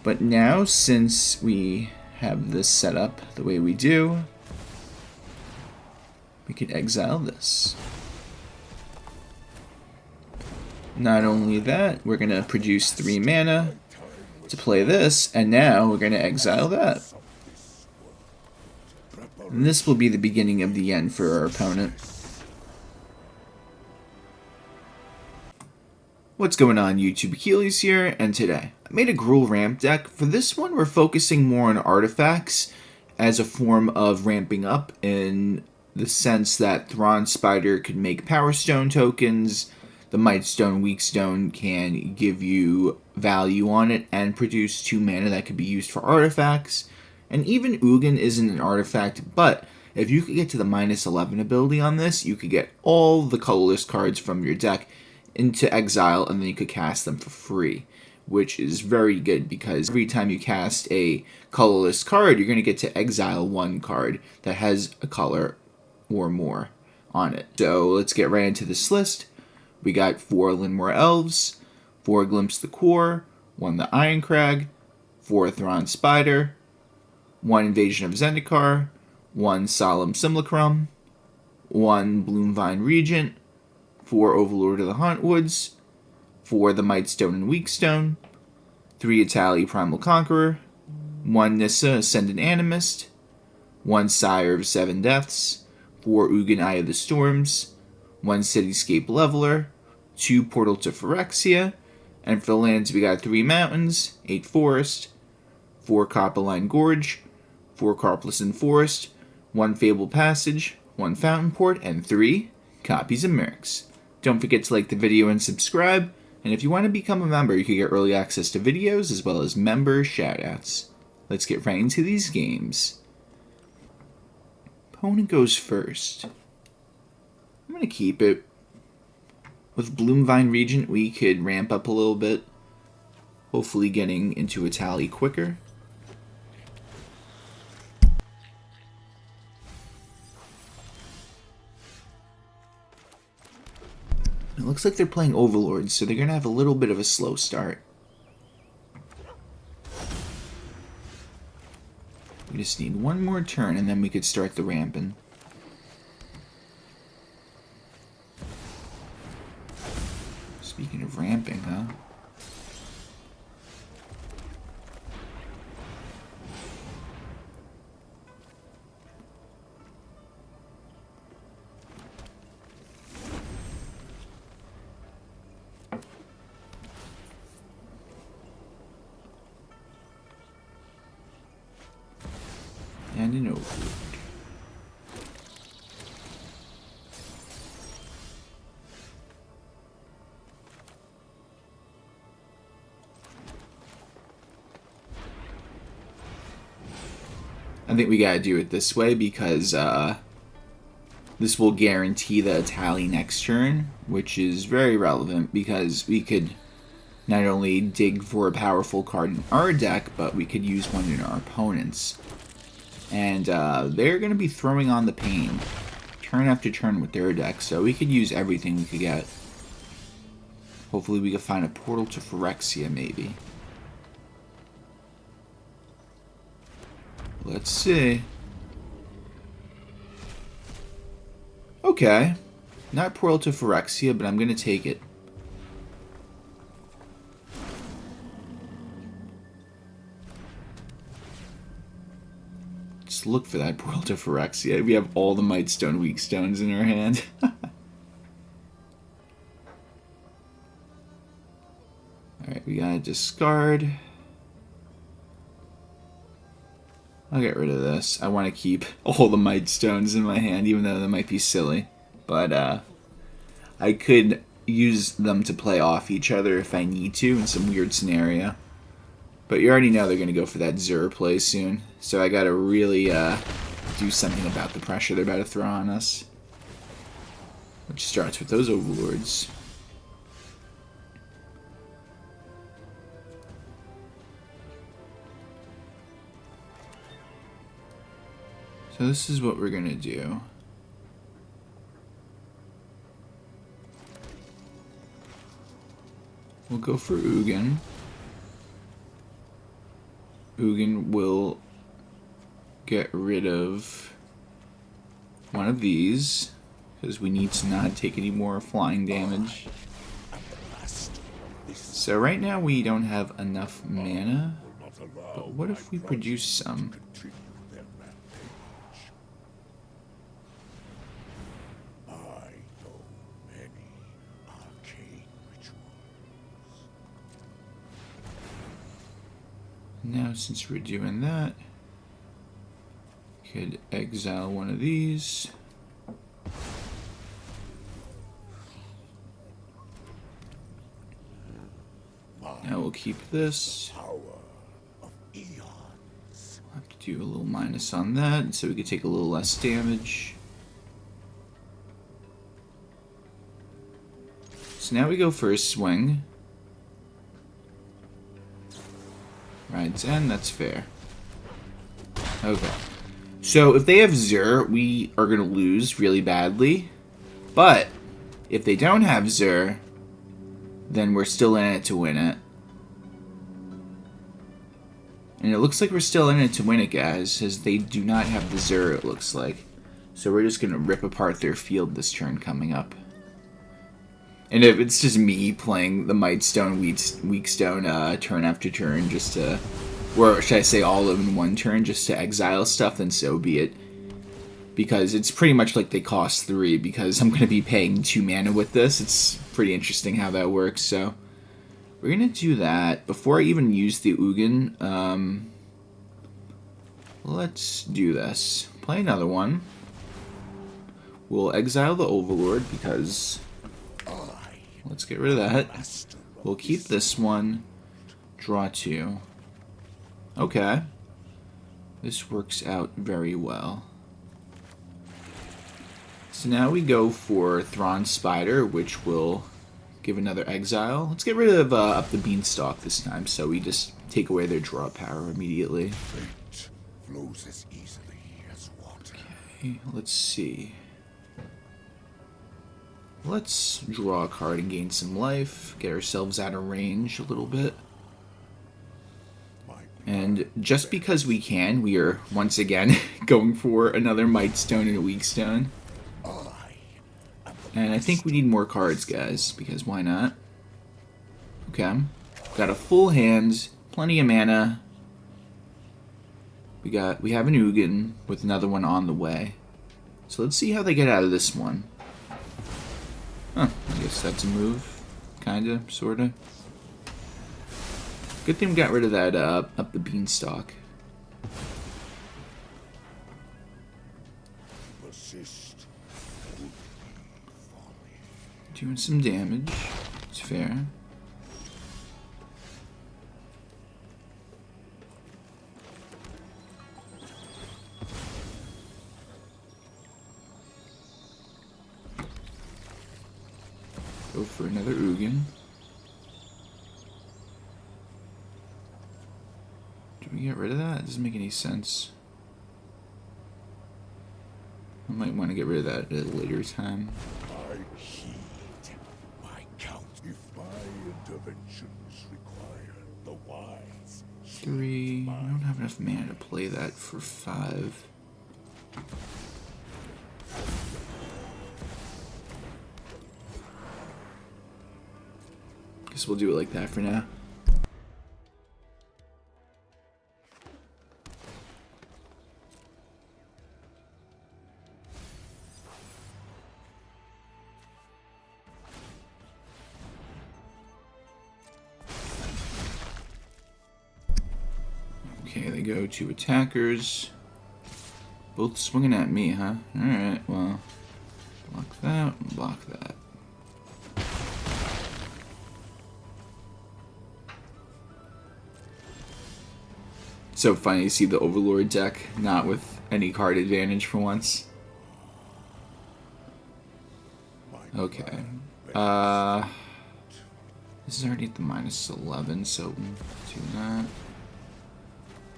But now, since we have this set up the way we do, we could exile this. Not only that, we're going to produce 3 mana to play this, and now we're going to exile that. And this will be the beginning of the end for our opponent. What's going on, YouTube? Achilles here, and today I made a Gruul ramp deck. For this one, we're focusing more on artifacts as a form of ramping up, in the sense that Thran Spider could make Power Stone tokens, the Mightstone and Weakstone can give you value on it and produce 2 mana that could be used for artifacts. And even Ugin isn't an artifact, but if you could get to the -11 ability on this, you could get all the colorless cards from your deck into exile, and then you could cast them for free, which is very good because every time you cast a colorless card, you're going to get to exile 1 card that has a color or more on it. So let's get right into this list. We got 4 Llanowar Elves, 4 Glimpse the Core, 1 the Irencrag, 4 Thran Spider, 1 Invasion of Zendikar, 1 Solemn Simulacrum, 1 Bloomvine Regent, 4 Overlord of the Hauntwoods, 4 the Mightstone and Weakstone, 3 Etali Primal Conqueror, 1 Nissa Ascendant Animist, 1 Sire of 7 Deaths, 4 Ugin Eye of the Storms, 1 Cityscape Leveler, 2 Portal to Phyrexia, and for the lands we got 3 Mountains, 8 Forest, 4 Copperline Gorge, 4 Karplusan Forest, 1 Fabled Passage, 1 Fountainport, and 3 copies of Mirrex. Don't forget to like the video and subscribe, and if you want to become a member, you can get early access to videos as well as member shoutouts. Let's get right into these games. Opponent goes first. I'm going to keep it. With Bloomvine Regent, we could ramp up a little bit, hopefully getting into Etali quicker. It looks like they're playing Overlords, so they're going to have a little bit of a slow start. We just need 1 more turn, and then we could start the ramping. Speaking of ramping, huh? And an Overlord. I think we gotta do it this way because this will guarantee the Etali next turn, which is very relevant because we could not only dig for a powerful card in our deck, but we could use one in our opponent's. And they're going to be throwing on the pain turn after turn with their deck, so we could use everything we could get. Hopefully we can find a Portal to Phyrexia, maybe. Let's see. Okay. Not Portal to Phyrexia, but I'm going to take it. Just look for that Portal to Phyrexia. We have all the Mightstone Weakstones in our hand. Alright, we gotta discard. I'll get rid of this. I want to keep all the Mightstones in my hand, even though that might be silly. But I could use them to play off each other if I need to in some weird scenario. But you already know they're going to go for that Zur play soon. So I got to really do something about the pressure they're about to throw on us. Which starts with those Overlords. So this is what we're going to do. We'll go for Ugin. Ugin will get rid of one of these, because we need to not take any more flying damage. So right now we don't have enough mana, but what if we produce some? Now since we're doing that, we could exile one of these. Now we'll keep this. We'll have to do a little minus on that so we can take a little less damage. So now we go for a swing. Rides end, that's fair. Okay. So if they have Zur, we are going to lose really badly. But if they don't have Zur, then we're still in it to win it. And it looks like we're still in it to win it, guys, as they do not have the Zur, it looks like. So we're just going to rip apart their field this turn coming up. And if it's just me playing the Mightstone, Weakstone turn after turn just to, or should I say all of them in one turn just to exile stuff, then so be it. Because it's pretty much like they cost 3, because I'm going to be paying 2 mana with this. It's pretty interesting how that works, so we're going to do that. Before I even use the Ugin, let's do this. Play another one. We'll exile the Overlord, because let's get rid of that. We'll keep this one. Draw 2. Okay. This works out very well. So now we go for Thran Spider, which will give another exile. Let's get rid of up the Beanstalk this time, so we just take away their draw power immediately. Fate flows as easily as water. Okay, let's see. Let's draw a card and gain some life, get ourselves out of range a little bit. And just because we can, we are once again going for another Mightstone and a Weakstone. And I think we need more cards, guys, because why not? Okay. Got a full hand, plenty of mana. We have an Ugin with another one on the way. So let's see how they get out of this one. Huh, I guess that's a move. Kinda, sorta. Good thing we got rid of that up the Beanstalk. Doing some damage. It's fair. Go for another Ugin. Do we get rid of that? It doesn't make any sense. I might want to get rid of that at a later time. The wise. 3. I don't have enough mana to play that for 5. Guess we'll do it like that for now. Okay, they go to attackers. Both swinging at me, huh? Alright, well, block that, and block that. So funny to see the Overlord deck not with any card advantage for once. Okay. This is already at the -11, so do that.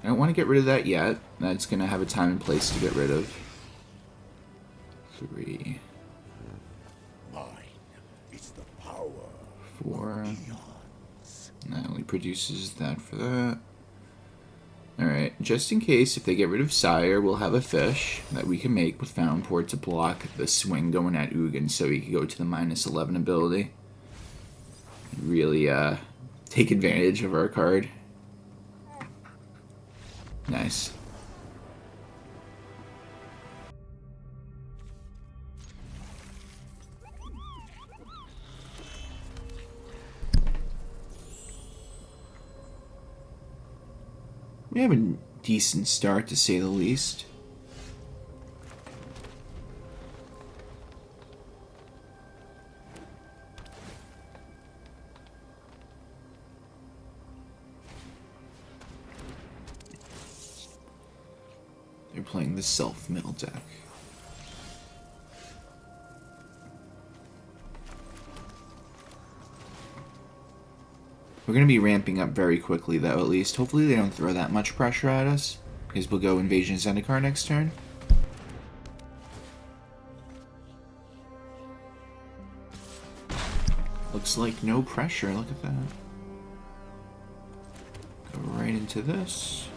I don't want to get rid of that yet. That's going to have a time and place to get rid of. 3. It's the power 4. That only produces that for that. just in case, if they get rid of Sire, we'll have a fish that we can make with Fountainport to block the swing going at Ugin, so he can go to the -11 ability. Really take advantage of our card. Nice. We have a decent start, to say the least. They're playing the self-mill deck. We're going to be ramping up very quickly, though, at least. Hopefully they don't throw that much pressure at us, because we'll go Invasion of Zendikar next turn. Looks like no pressure. Look at that. Go right into this.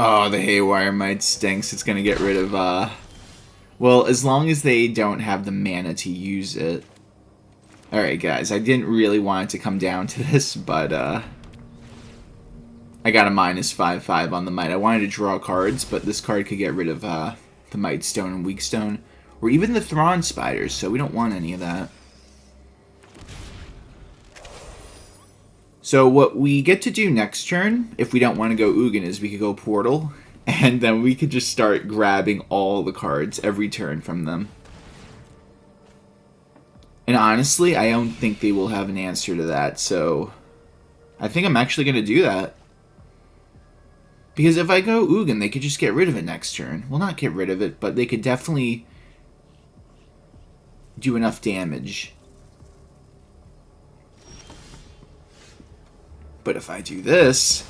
Oh, the Haywire Might stinks. It's going to get rid of, well, as long as they don't have the mana to use it. Alright, guys. I didn't really want it to come down to this, but, I got a -5/5 on the Might. I wanted to draw cards, but this card could get rid of, the Mightstone and Weakstone. Or even the Thran Spider, so we don't want any of that. So what we get to do next turn, if we don't want to go Ugin, is we could go Portal, and then we could just start grabbing all the cards every turn from them. And honestly, I don't think they will have an answer to that, so I think I'm actually going to do that. Because if I go Ugin, they could just get rid of it next turn. Well, not get rid of it, but they could definitely do enough damage. But if I do this...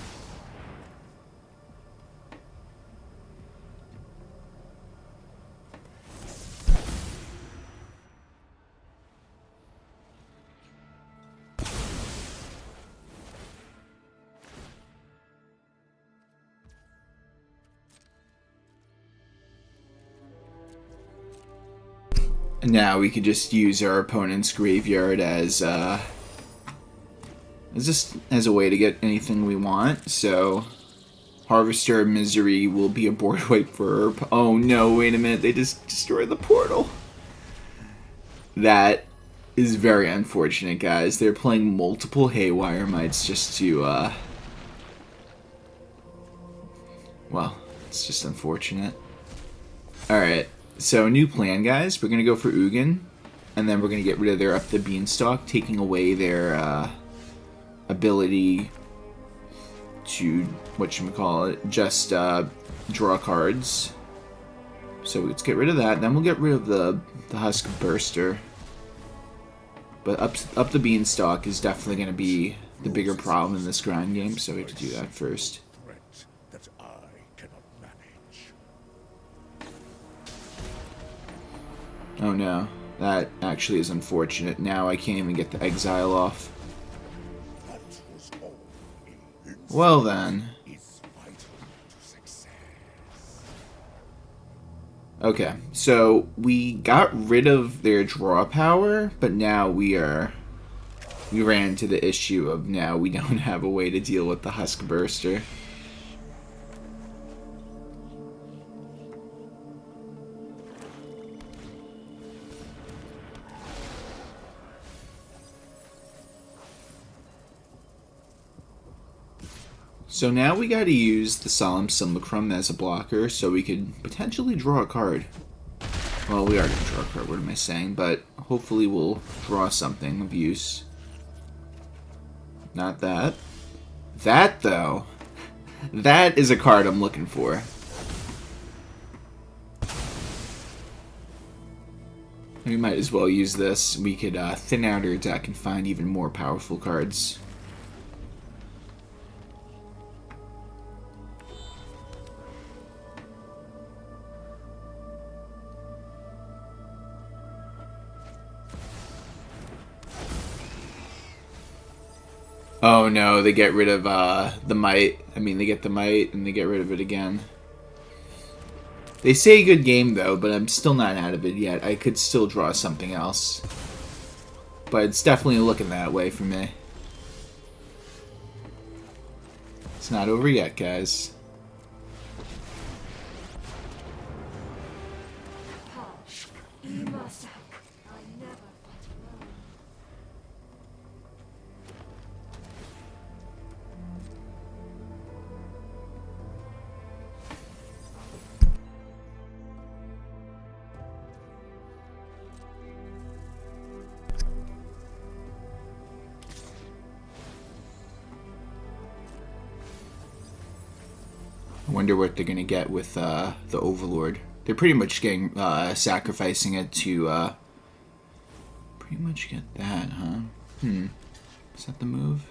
Now we could just use our opponent's graveyard as just as a way to get anything we want. So Harvester of Misery will be a board wipe for Herb. Oh no, wait a minute, they just destroyed the portal. That is very unfortunate, guys. They're playing multiple Haywire Mites just to, well, it's just unfortunate. Alright, so new plan, guys. We're going to go for Ugin, and then we're going to get rid of their Up the Beanstalk, taking away their, ability to, whatchamacallit, just, draw cards. So let's get rid of that. Then we'll get rid of the Husk Burster. But up the Beanstalk is definitely going to be the bigger problem in this grind game, so we have to do that first. That I cannot manage. Oh no, that actually is unfortunate. Now I can't even get the exile off. Well then. Okay, so we got rid of their draw power, but now we ran into the issue of now we don't have a way to deal with the Husk Burster. So now we gotta use the Solemn Simulacrum as a blocker so we could potentially draw a card. Well, we are gonna draw a card, what am I saying? But hopefully we'll draw something of use. Not that. That, though. That is a card I'm looking for. We might as well use this. We could thin out our deck and find even more powerful cards. Oh no, they get rid of the Might. I mean, they get the Might and they get rid of it again. They say good game though, but I'm still not out of it yet. I could still draw something else. But it's definitely looking that way for me. It's not over yet, guys. I wonder what they're gonna get with the Overlord. They're pretty much getting sacrificing it to pretty much get that, huh? Is that the move?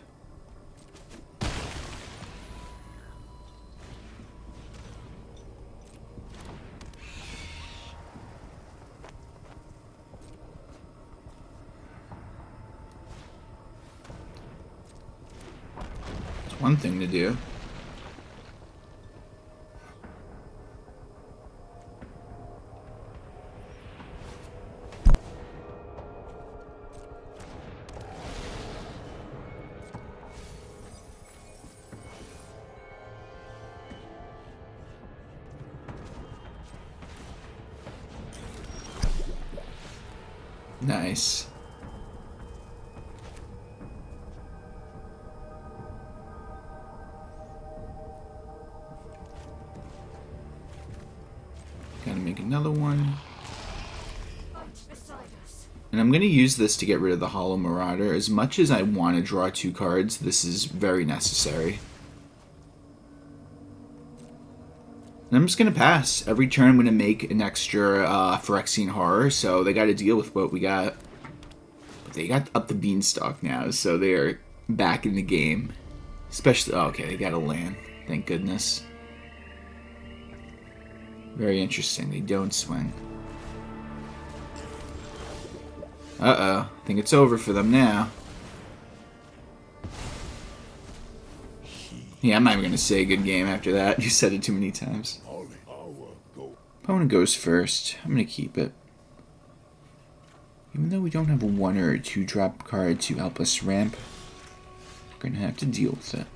It's one thing to do. Nice. Gotta make another one. And I'm going to use this to get rid of the Hollow Marauder. As much as I want to draw 2 cards, this is very necessary. And I'm just going to pass. Every turn I'm going to make an extra Phyrexian Horror, so they got to deal with what we got. But they got up the beanstalk now, so they are back in the game. Especially, oh, okay, they got a land. Thank goodness. Very interesting. They don't swing. Uh-oh. I think it's over for them now. Yeah, I'm not even going to say good game after that. You said it too many times. Opponent goes first. I'm going to keep it. Even though we don't have a 1 or a 2 drop card to help us ramp, we're going to have to deal with it.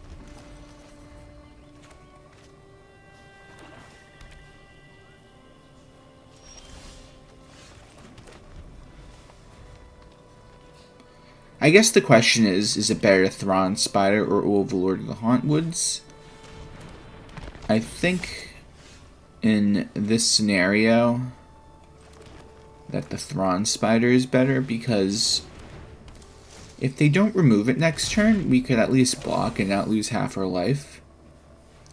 I guess the question is it better to Thran Spider or Overlord of the Hauntwoods? I think in this scenario that the Thran Spider is better, because if they don't remove it next turn, we could at least block and not lose half our life.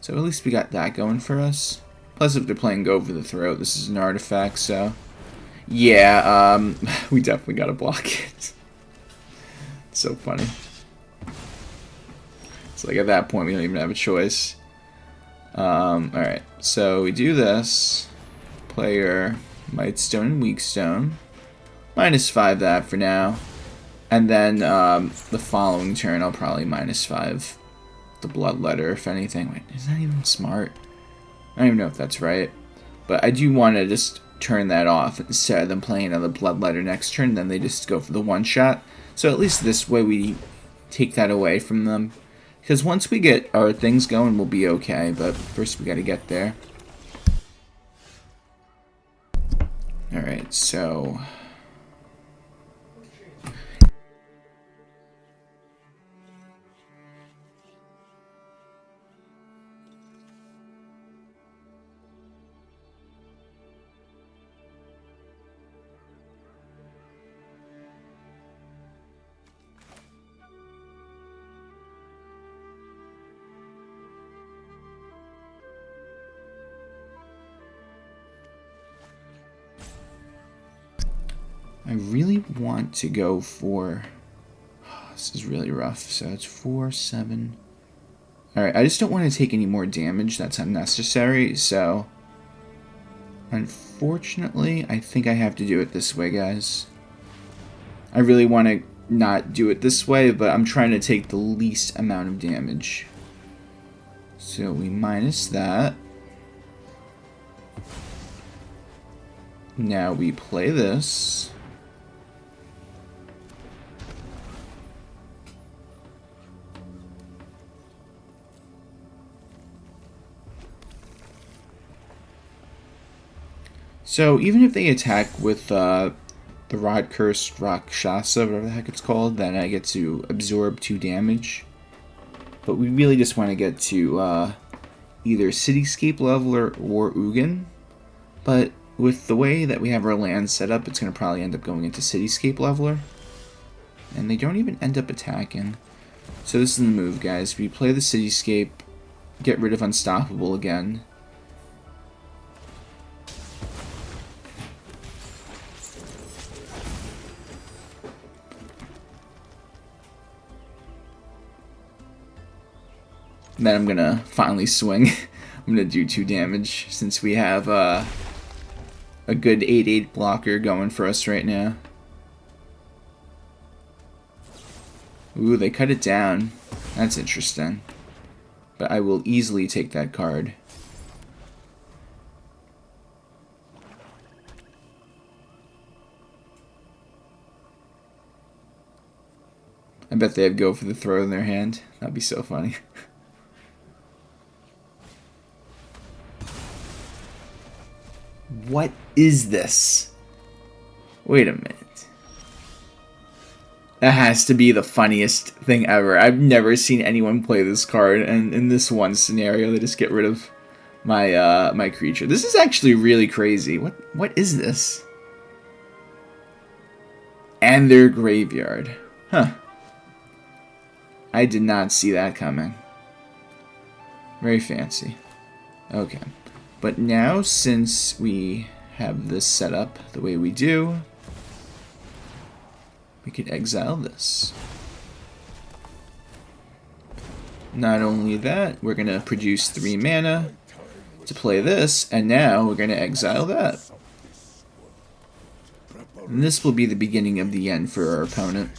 So at least we got that going for us. Plus, if they're playing Go for the Throat, this is an artifact, so yeah, we definitely gotta block it. So funny. It's like at that point we don't even have a choice. Alright, so we do this. Player Mightstone and Weakstone. -5 that for now. And then the following turn I'll probably -5 the Bloodletter, if anything. Wait, is that even smart? I don't even know if that's right. But I do want to just turn that off instead of them playing another Bloodletter next turn. Then they just go for the one-shot. So at least this way we take that away from them. Because once we get our things going, we'll be okay. But first we got to get there. Alright, so... I really want to go for... This is really rough. So it's 4, 7... Alright, I just don't want to take any more damage. That's unnecessary, so... Unfortunately, I think I have to do it this way, guys. I really want to not do it this way, but I'm trying to take the least amount of damage. So we minus that. Now we play this. So even if they attack with the Rod Cursed Rakshasa, whatever the heck it's called, then I get to absorb 2 damage. But we really just want to get to either Cityscape Leveler or Ugin. But with the way that we have our land set up, it's going to probably end up going into Cityscape Leveler. And they don't even end up attacking. So this is the move, guys. We play the Cityscape, get rid of Unstoppable again. Then I'm gonna finally swing. I'm gonna do 2 damage since we have a good 8/8 blocker going for us right now. Ooh, they cut it down. That's interesting. But I will easily take that card. I bet they have Go for the Throat in their hand. That'd be so funny. What is this? Wait a minute. That has to be the funniest thing ever. I've never seen anyone play this card, and in this one scenario, they just get rid of my my creature. This is actually really crazy. What is this? And their graveyard. Huh. I did not see that coming. Very fancy. Okay. But now, since we have this set up the way we do, we could exile this. Not only that, we're going to produce 3 mana to play this, and now we're going to exile that. And this will be the beginning of the end for our opponent.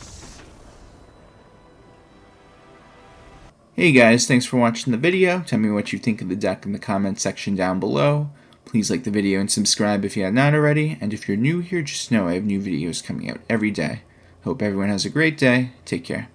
Hey guys, thanks for watching the video. Tell me what you think of the deck in the comment section down below. Please like the video and subscribe if you have not already. And if you're new here, just know I have new videos coming out every day. Hope everyone has a great day. Take care.